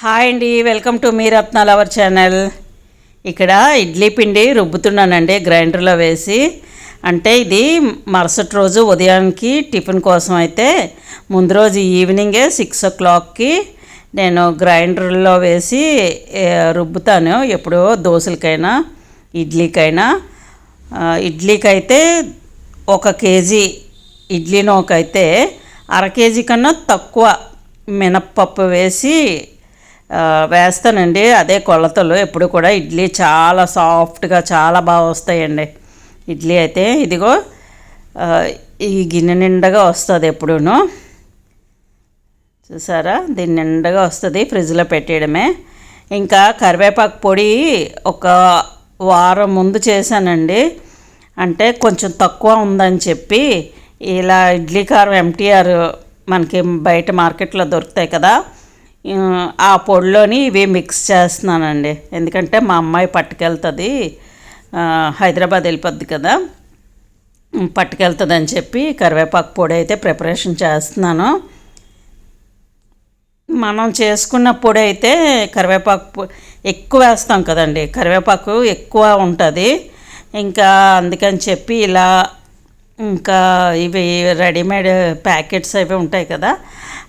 Hi అండి, welcome to me రత్నాల our channel. ఇక్కడ ఇడ్లీ పిండి రుబ్బుతున్నానండి గ్రైండర్లో వేసి. అంటే ఇది మరుసటి రోజు ఉదయానికి టిఫిన్ కోసం అయితే ముందు రోజు ఈవినింగే 6 o'clockకి నేను గ్రైండర్లో వేసి రుబ్బుతాను. ఎప్పుడో దోశలకైనా ఇడ్లీకైనా. ఇడ్లీకైతే 1 kg ఇడ్లీ నూకైతే 1/2 kg కన్నా తక్కువ మినప్పప్పు వేసి వేస్తానండి. అదే కొలతలు. ఎప్పుడు కూడా ఇడ్లీ చాలా సాఫ్ట్గా చాలా బాగా వస్తాయండి. ఇడ్లీ అయితే ఇదిగో ఈ గిన్నె నిండగా వస్తుంది. ఎప్పుడూను చూసారా, దీన్ని నిండగా వస్తుంది. ఫ్రిడ్జ్లో పెట్టేయడమే. ఇంకా కరివేపాకు పొడి ఒక వారం ముందు చేశానండి. అంటే కొంచెం తక్కువ ఉందని చెప్పి ఇలా ఇడ్లీ కారం MTR మనకి బయట మార్కెట్లో దొరుకుతాయి కదా, ఆ పొడిలోని ఇవి మిక్స్ చేస్తున్నానండి. ఎందుకంటే మా అమ్మాయి పట్టుకెళ్తుంది, హైదరాబాద్ వెళ్ళిపోద్ది కదా, పట్టుకెళ్తుంది అని చెప్పి కరివేపాకు పొడి అయితే ప్రిపరేషన్ చేస్తున్నాను. మనం చేసుకున్న పొడి అయితే కరివేపాకు ఎక్కువ వేస్తాం కదండి, కరివేపాకు ఎక్కువ ఉంటుంది. ఇంకా అందుకని చెప్పి ఇలా ఇంకా ఇవి రెడీమేడ్ ప్యాకెట్స్ అవి ఉంటాయి కదా,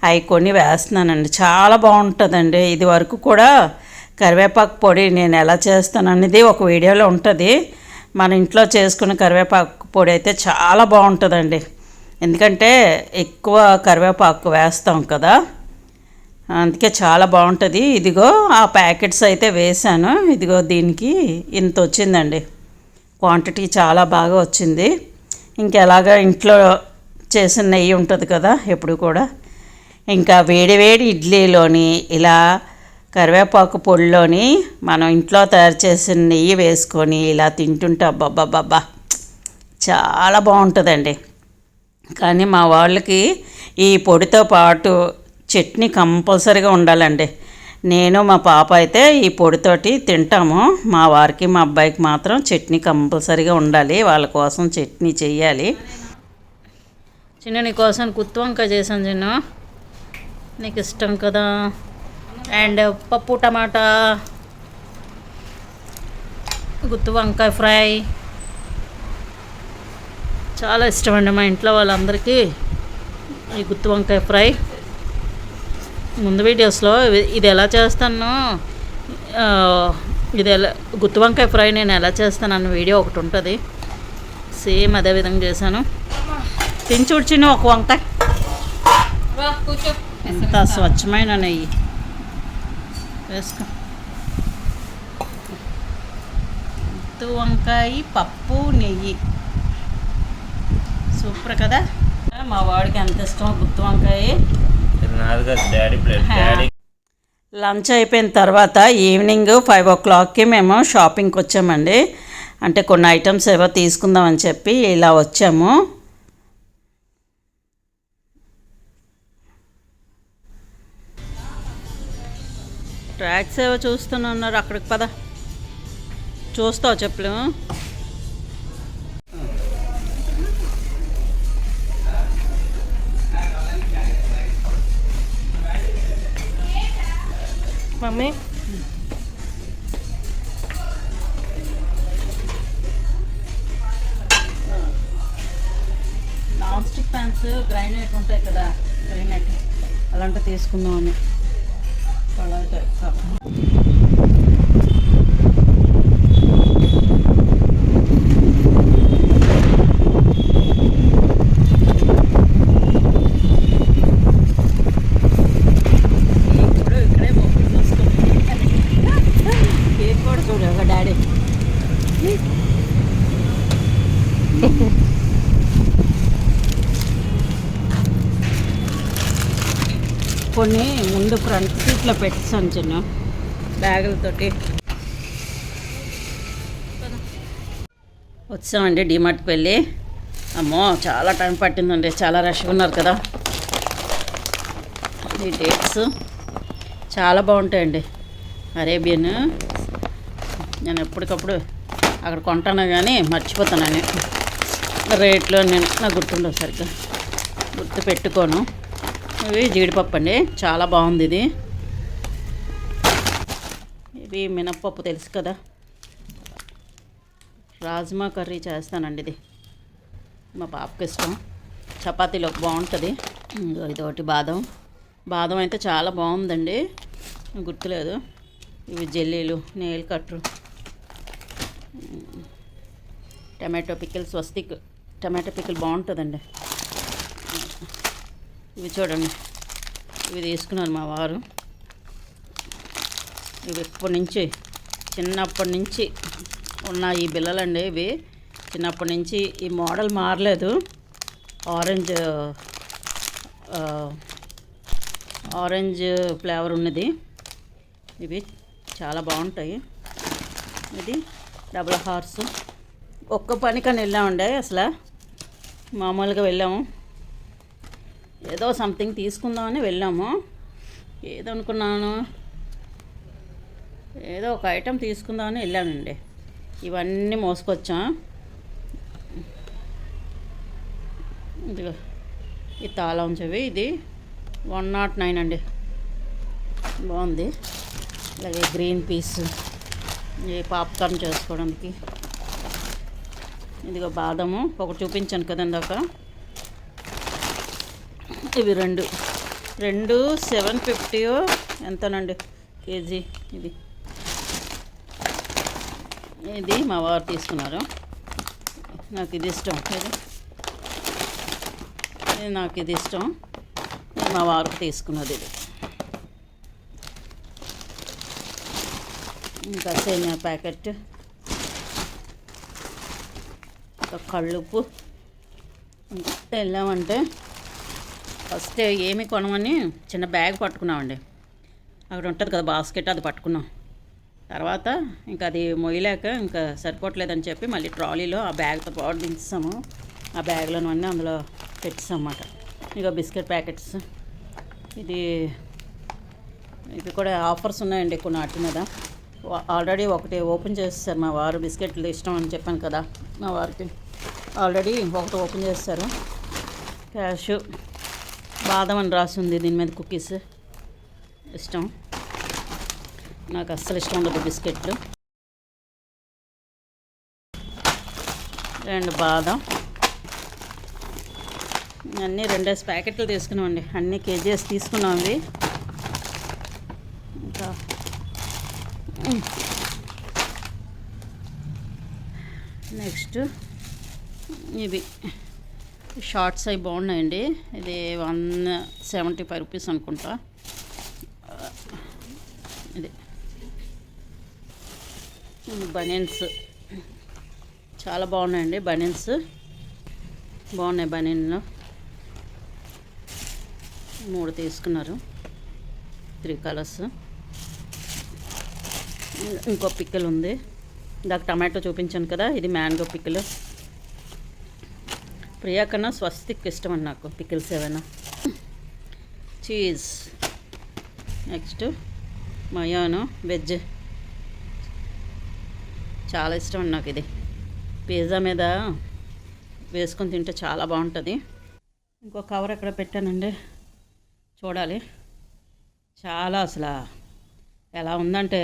అవి కొన్ని వేస్తున్నానండి. చాలా బాగుంటుందండి. ఇది వరకు కూడా కరివేపాకు పొడి నేను ఎలా చేస్తాను అనేది ఒక వీడియోలో ఉంటుంది. మన ఇంట్లో చేసుకున్న కరివేపాకు పొడి అయితే చాలా బాగుంటుందండి. ఎందుకంటే ఎక్కువ కరివేపాకు వేస్తాం కదా, అందుకే చాలా బాగుంటుంది. ఇదిగో ఆ ప్యాకెట్స్ అయితే వేసాను. ఇదిగో దీనికి ఇంత వచ్చిందండి, క్వాంటిటీ చాలా బాగా వచ్చింది. ఇంకెలాగా ఇంట్లో చేసిన నెయ్యి ఉంటుంది కదా ఎప్పుడు కూడా. ఇంకా వేడివేడి ఇడ్లీలోని ఇలా కరివేపాకు పొడిలోని మనం ఇంట్లో తయారు చేసిన నెయ్యి వేసుకొని ఇలా తింటుంటే అబ్బబ్బబ్బా చాలా బాగుంటుందండి. కానీ మా వాళ్ళకి ఈ పొడితో పాటు చట్నీ కంపల్సరీగా ఉండాలండి. నేను మా పాప అయితే ఈ పొడితోటి తింటాము. మా వారికి మా అబ్బాయికి మాత్రం చట్నీ కంపల్సరీగా ఉండాలి. వాళ్ళ కోసం చట్నీ చెయ్యాలి. చిన్న నీ కోసం గుత్తి వంకాయ చేశాను చిన్న, నీకు ఇష్టం కదా. అండ్ పప్పు టమాటా గుత్తి వంకాయ ఫ్రై చాలా ఇష్టం అండి మా ఇంట్లో వాళ్ళందరికీ ఈ గుత్తి వంకాయ ఫ్రై. ముందు వీడియోస్లో ఇది ఎలా చేస్తాను, ఇది ఎలా గుత్తి వంకాయ ఫ్రై నేను ఎలా చేస్తాను అన్న వీడియో ఒకటి ఉంటుంది. సేమ్ అదే విధంగా చేశాను. తిని చూడ్చిన ఒక వంకాయ ఎంత స్వచ్ఛమైన నెయ్యి వేసుకో. గుత్తి వంకాయ పప్పు నెయ్యి సూపర్ కదా. మా వాడికి ఎంత ఇష్టం గుత్తి వంకాయ. లంచ్ అయిపోయిన తర్వాత ఈవినింగ్ 5 o'clockకి మేము షాపింగ్కి వచ్చామండి. అంటే కొన్ని ఐటమ్స్ ఏవో తీసుకుందామని చెప్పి ఇలా వచ్చాము. ట్రాక్స్ ఏవో చూస్తున్నారు, అక్కడికి పద చూస్తావు చెప్పులు. Mummy non stick fans grinder ఉంటాయి కదా, గ్రైండర్ అలాంటివి తీసుకుందామని. కొన్ని ముందు ఫ్రంట్ సీట్లో పెట్టాను చిన్న బ్యాగులతోటి. వచ్చామండి డిమార్ట్కి వెళ్ళి. అమ్మో చాలా టైం పట్టిందండి, చాలా రష్గా ఉన్నారు కదా. ఈ డేట్స్ చాలా బాగుంటాయండి. అరేబియన్ నేను ఎప్పటికప్పుడు అక్కడ కొంటాను కానీ మర్చిపోతానని రేట్లో. నేను నాకు గుర్తుండవు, సరిగ్గా గుర్తు పెట్టుకోను. ఇవి జీడిపప్పు అండి, చాలా బాగుంది ఇది. ఇవి మినప్పప్పు తెలుసు కదా, రాజ్మా కర్రీ చేస్తానండి. ఇది మా పాపకి ఇష్టం, చపాతీలోకి బాగుంటుంది. ఇదొకటి బాదం అయితే చాలా బాగుందండి, గుర్తులేదు. ఇవి జెల్లీలు, నెయిల్ కట్టరు, టమాటో పికిల్, స్వస్తిక్ టమాటో పికిల్ బాగుంటుందండి. ఇవి చూడండి, ఇవి తీసుకున్నారు మా వారు. ఇవి చిన్నప్పటి నుంచి ఉన్న ఈ బిళ్ళలండి. ఇవి చిన్నప్పటి నుంచి ఈ మోడల్ మారలేదు. ఆరెంజ్ ఫ్లేవర్ ఉన్నది. ఇవి చాలా బాగుంటాయి. ఇది డబుల్ హార్స్. ఒక్క పనికని వెళ్ళామండి, అసలు మామూలుగా వెళ్ళాము, ఏదో సంథింగ్ తీసుకుందామని వెళ్ళాము. ఏదనుకున్నాను, ఏదో ఒక ఐటెం తీసుకుందామని వెళ్ళానండి. ఇవన్నీ మోసుకొచ్చాం. ఇదిగో ఈ తాళం చెవి, ఇది 109 అండి, బాగుంది. అలాగే గ్రీన్ పీస్, ఈ పాప్కార్న్ చేసుకోవడానికి. ఇదిగో బాదము ఒకటి చూపించాను కదా ఇందాక, ఇవి రెండు 750 ఎంతనండి కేజీ. ఇది మా వారు తీసుకున్నారు, నాకు ఇది ఇష్టం. నాకు ఇది ఇష్టం, మా వారికి తీసుకున్నది. ఇది ఇంకా సేమియా ప్యాకెట్, ఇంకా కళ్ళుప్పు. వెళ్ళామంటే ఫస్ట్ ఏమి కొనమని చిన్న బ్యాగ్ పట్టుకున్నామండి. అక్కడ ఉంటుంది కదా బాస్కెట్, అది పట్టుకున్నాం. తర్వాత ఇంకా అది మొయ్యలేక ఇంకా సరిపోవట్లేదని చెప్పి మళ్ళీ ట్రాలీలో ఆ బ్యాగ్తో పాటు దించాము. ఆ బ్యాగ్లోనూ అందులో పెట్టామన్నమాట. ఇక బిస్కెట్ ప్యాకెట్స్, ఇవి కూడా ఆఫర్స్ ఉన్నాయండి కొన్ని వాటి మీద. ఆల్రెడీ ఒకటి ఓపెన్ చేస్తారు మా వారు, బిస్కెట్లు ఇష్టం అని చెప్పాను కదా మా వారికి. ఆల్రెడీ ఒకటి ఓపెన్ చేస్తారు. క్యాషు బాదం అని రాసి ఉంది దీని మీద. కుకీస్ ఇష్టం, నాకు అస్సలు ఇష్టం ఉండదు బిస్కెట్లు. 2 బాదం, అన్నీ 2 ప్యాకెట్లు తీసుకున్నామండి. అన్నీ కేజీస్ తీసుకున్నాం. ఇవి ఇంకా నెక్స్ట్ ఇవి షార్ట్స్ అవి బాగున్నాయండి. ఇది 175 రూపీస్ అనుకుంటా. ఇది బనియన్స్ చాలా బాగున్నాయండి. బనియన్స్ బాగున్నాయి. బనియన్లో 3 తీసుకున్నారు, 3 కలర్స్. ఇంకో పిక్కల్ ఉంది, ఇందాక టమాటో చూపించాను కదా, ఇది మ్యాంగో పిక్కలు. ప్రియా కన్నా స్వస్తిక్ ఇష్టం అండి నాకు, పికిల్స్ ఏమైనా. చీజ్, నెక్స్ట్ మయోనో వెజ్, చాలా ఇష్టం అండి నాకు. ఇది పిజ్జా మీద వేసుకొని తింటే చాలా బాగుంటుంది. ఇంకో కవర్ ఎక్కడ పెట్టానండి, చూడాలి. చాలా అసలు ఎలా ఉందంటే,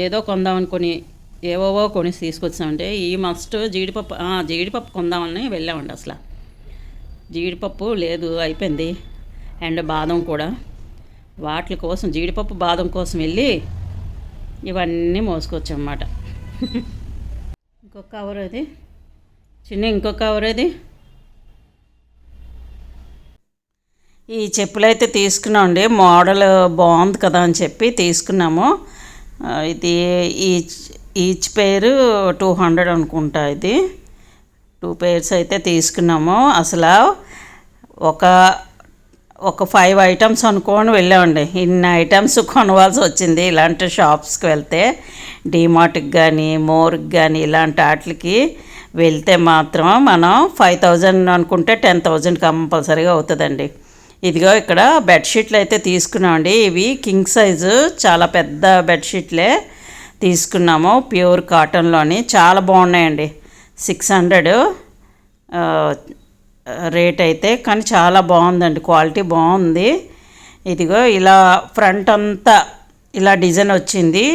ఏదో కొందామనుకొని ఏవోవో కొని తీసుకొచ్చామంటే, ఈ మస్ట్ జీడిపప్పు కొందామని వెళ్ళామండి. అసలు జీడిపప్పు లేదు, అయిపోయింది. అండ్ బాదం కూడా, వాటి కోసం జీడిపప్పు బాదం కోసం వెళ్ళి ఇవన్నీ మోసుకొచ్చామన్నమాట. ఇంకొక కవర్ అది ఇంకొక కవర్ అది. ఈ చెప్పులైతే తీసుకున్నామండి, మోడల్ బాగుంది కదా అని చెప్పి తీసుకున్నాము. ఇది ఈచ్ పేరు 200 అనుకుంటా. ఇది 2 pairs అయితే తీసుకున్నాము. అసలు ఒక 5 ఐటమ్స్ అనుకోని వెళ్ళామండి. ఇన్ని ఐటమ్స్ కొనవలసి వచ్చింది ఇలాంటి షాప్స్కి వెళ్తే. డీమార్ట్కి కానీ మోర్కి కానీ ఇలాంటి వాటికి వెళ్తే మాత్రం మనం 5000 అనుకుంటే 10,000 కంపల్సరీగా అవుతుందండి. ఇదిగో ఇక్కడ బెడ్షీట్లు అయితే తీసుకున్నామండి. ఇవి కింగ్ సైజు చాలా పెద్ద బెడ్షీట్లే తీసుకున్నాము, ప్యూర్ కాటన్లోని. చాలా బాగున్నాయండి. 600 రేట్ అయితే, కానీ చాలా బాగుందండి, క్వాలిటీ బాగుంది. ఇదిగో ఇలా ఫ్రంట్ అంతా ఇలా డిజైన్ వచ్చింది.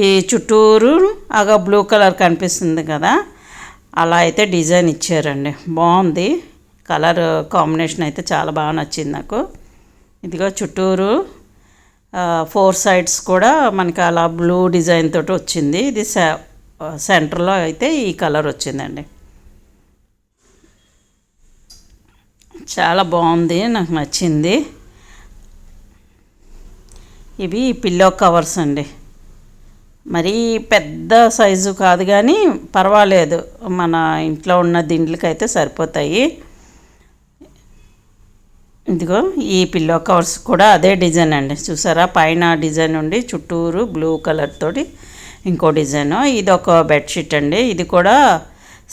ఈ చుట్టూరు ఆగా బ్లూ కలర్ కనిపిస్తుంది కదా, అలా అయితే డిజైన్ ఇచ్చారండి. బాగుంది, కలర్ కాంబినేషన్ అయితే చాలా బాగా నచ్చింది నాకు. ఇదిగో చుట్టూరు 4 సైడ్స్ కూడా మనకి అలా బ్లూ డిజైన్ తోటి వచ్చింది. ఇది సెంటర్లో అయితే ఈ కలర్ వచ్చిందండి. చాలా బాగుంది, నాకు నచ్చింది. ఇవి పిల్లో కవర్స్ అండి. మరీ పెద్ద సైజు కాదు కానీ పర్వాలేదు, మన ఇంట్లో ఉన్న దిండ్లకైతే సరిపోతాయి. ఇదిగో ఈ పిల్లో కవర్స్ కూడా అదే డిజైన్ అండి. చూసారా, పైన డిజైన్ ఉండి చుట్టూరు బ్లూ కలర్ తోటి ఇంకో డిజైను. ఇది ఒక బెడ్షీట్ అండి, ఇది కూడా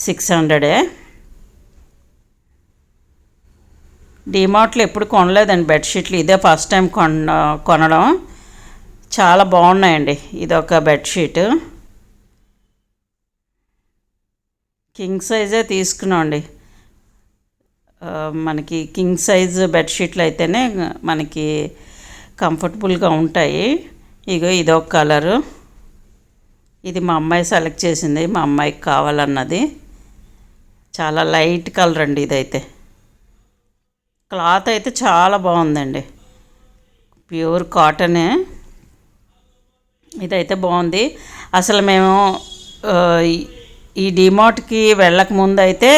600. డిమార్ట్లో ఎప్పుడు కొనలేదండి బెడ్షీట్లు, ఇదే ఫస్ట్ టైం కొనడం. చాలా బాగున్నాయండి. ఇదొక బెడ్షీట్, కింగ్ సైజే తీసుకున్నామండి. మనకి కింగ్ సైజ్ బెడ్షీట్లు అయితేనే మనకి కంఫర్టబుల్గా ఉంటాయి. ఇగో ఇదొక కలరు, ఇది మా అమ్మాయి సెలెక్ట్ చేసింది, మా అమ్మాయికి కావాలన్నది. చాలా లైట్ కలర్ అండి ఇదైతే. క్లాత్ అయితే చాలా బాగుందండి, ప్యూర్ కాటనే. ఇదైతే బాగుంది. అసలు మేము ఈ డిమార్ట్కి వెళ్ళకముందు అయితే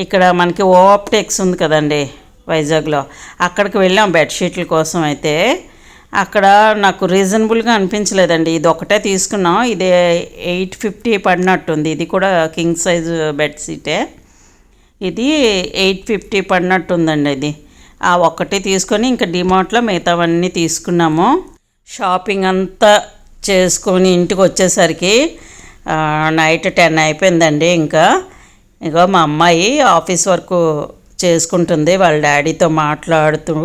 ఇక్కడ మనకి ఓఆప్టెక్స్ ఉంది కదండి వైజాగ్లో, అక్కడికి వెళ్ళాం బెడ్షీట్ల కోసం. అయితే అక్కడ నాకు రీజనబుల్గా అనిపించలేదండి. ఇది ఒకటే తీసుకున్నాం, ఇది 850 పడినట్టుంది. ఇది కూడా కింగ్ సైజ్ బెడ్షీటే, ఇది 850 పడినట్టుందండి. ఇది ఆ ఒక్కటి తీసుకొని ఇంకా డిమార్ట్లో మిగతావన్నీ తీసుకున్నాము. షాపింగ్ అంతా చేసుకొని ఇంటికి వచ్చేసరికి నైట్ 10 అయిపోయిందండి. ఇంకా ఇగో మా అమ్మాయి ఆఫీస్ వర్క్ చేసుకుంటుంది వాళ్ళ డాడీతో మాట్లాడుతూ.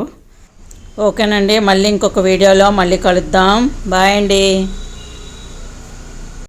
ఓకేనండి, మళ్ళీ ఇంకొక వీడియోలో మళ్ళీ కలుద్దాం. బాయ్ అండి.